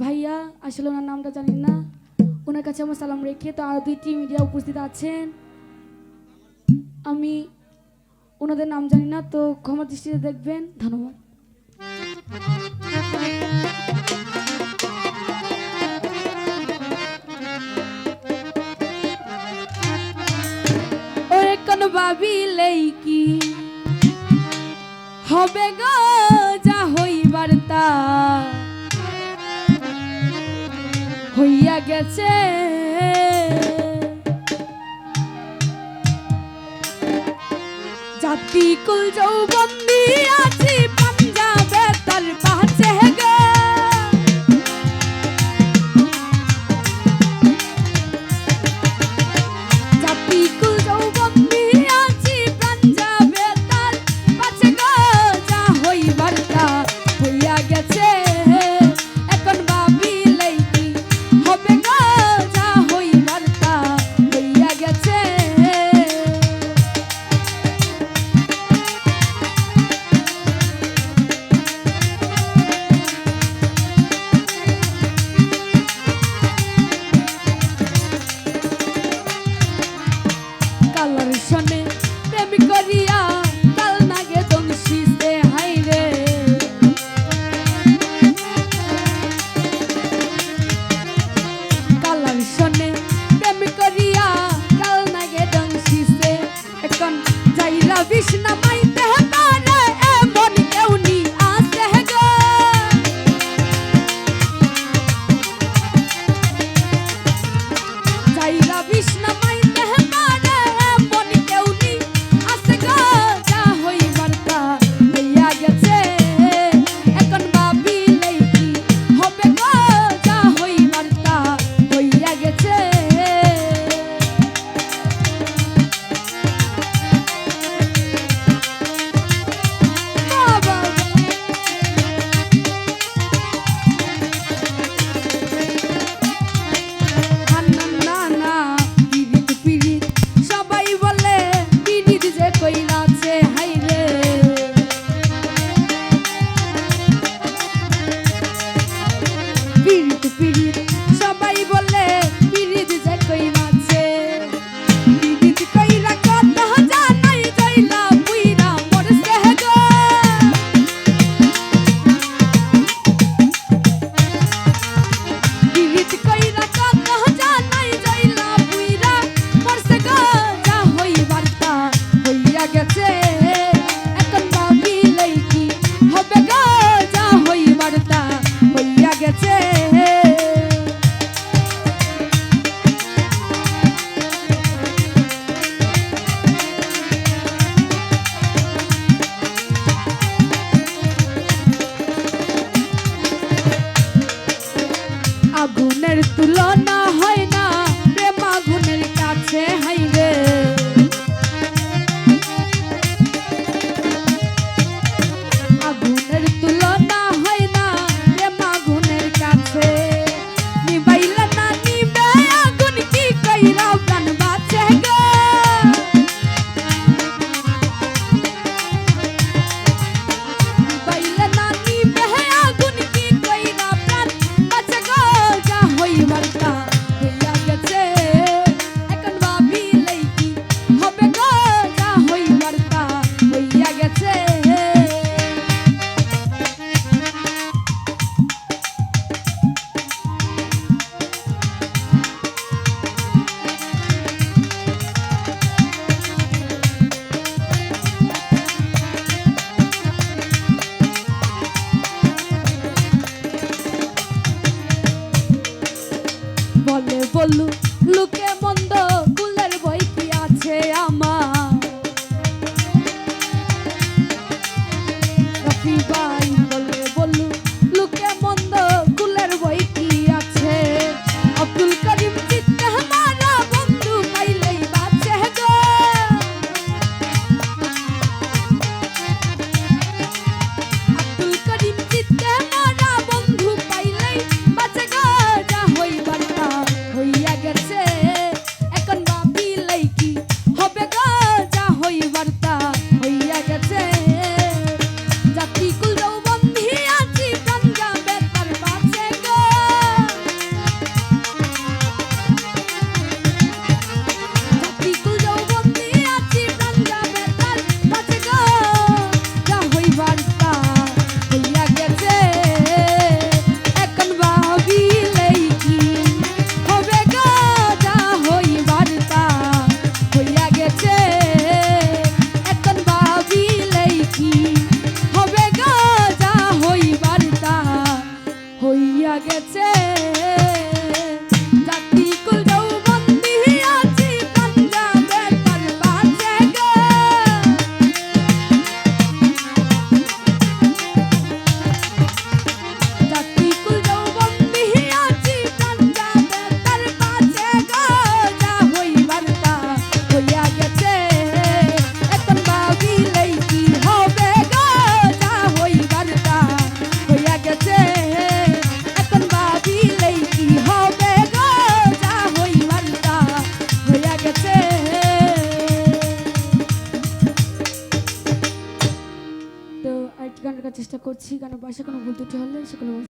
ভাইয়া আসলে ওনার নামটা জানি না, ওনার কাছে আমার সালাম রেখে তো আরও 2টি মিডিয়া উপস্থিত আছেন। আমি ওনাদের নাম জানি না, তো ক্ষমা দৃষ্টিতে দেখবেন। ধন্যবাদ। ওরে কোন ভাবিলেই কি হবে গো, যা হইবার তা হইয়া গেছে। জাতি কুল যৌবন দিয়াছি পাঞ্জাবে তার পাছে গে, জাতি কুল যৌবন দিয়াছি পাঞ্জাবে তার পাছে গো, যা হইবার তা হইয়া গেছে। এখন ভাবিলেই কি হবে গো, যা হইবার তা হইয়া গেছে। কালার শোনে প্রেম করিয়া কাল নাগে দংশিতে হাইরে, কালার শোনে প্রেম করিয়া কাল নাগে দংশিতে। এখন যাইরা বিষ্ণা মাইতে পারে এমন কেউ নি আছে গো, যাইরা বিষ্ণা মাইতে পারে এমন কেউ নি আছে গো, যা হইবার তা হইয়া গেছে। এখন ভাবিলেই কি হবে গো, যা হইবার তা হইয়া গেছে। বাবা না না না, পিরিত পিরিত সবাই বলে, পিরিত যে কইরাছে হাইরে। পিরিত পিরিত সবাই বলে, পিরিত যে কইরাছে। পিরিত কইরা কথা জানাই যাইলা পুইরা মরছে গো, পিরিত কইরা কথা জানাই যাইলা পুইরা মরছে গো, যা হইবার তা হইয়া গেছে। এখন ভাবিলেই কি হবে গো, যা হইবার তা হইয়া গেছে। আগুনের তুলনা হয় না প্রেম আগুনের কাছে হাইরে, আগুনের তুলনা হয় না প্রেম আগুনের কাছে। নিবাইলে না নিবে আগুন কি কইরা প্রাণ বাঁচে গো, নিবাইলে না নিবে আগুন কি কইরা প্রাণ বাঁচে গো, যা হইবার তা হইয়া গেছে। এখন ভাবিলেই কি হবে গো, যা হইবার তা হইয়া গেছে। বলে বলু লোকে মন্দ কুলের বই কি আছে আমার, রফি ভাই বলে বলু লোকে মন্দ কুলের বই কি আছে। আব্দুল করিম চিত্তে মারা বন্ধু পাইলেই বাঁচে গো, আব্দুল করিম চিত্তে মারা বন্ধু পাইলেই বাঁচে গো, যা হইবার তা হইয়া গেছে। এখন গেছে জাতি কুল যৌবন্দি আছি পাঞ্জাবে তার বাজে গো জাতি কুল যৌবন্দি আছি পাঞ্জাবে তার বাজে গো যা হইবার তা হইয়া গেছে এখন ভাবিলেই কি হবে গো যা হইবার তা হইয়া গেছে এখন ভাবিলেই কি হবে গো যা হইবার তা হইয়া গেছে তো আরেকটি গান গাওয়ার চেষ্টা করছি গানের ভাষা কোনো ভুল ত্রুটি হলে সেগুলো